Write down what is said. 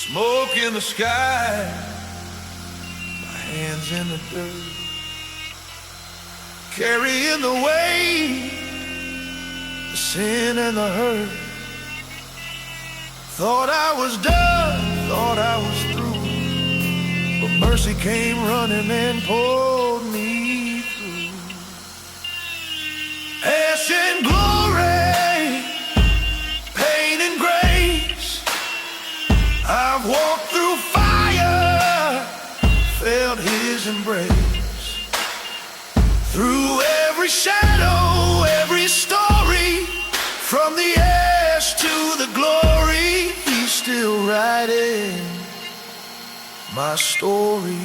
Smoke in the sky, my hands in the dirt, carrying the weight, the sin and the hurt. Thought I was done, thought I was through, but mercy came running and pulled me through. Ash and glory, pain and grace, I've walked through fire, felt his embrace. Through every shadow, every story, from the ash to the glory, he's still writing my story.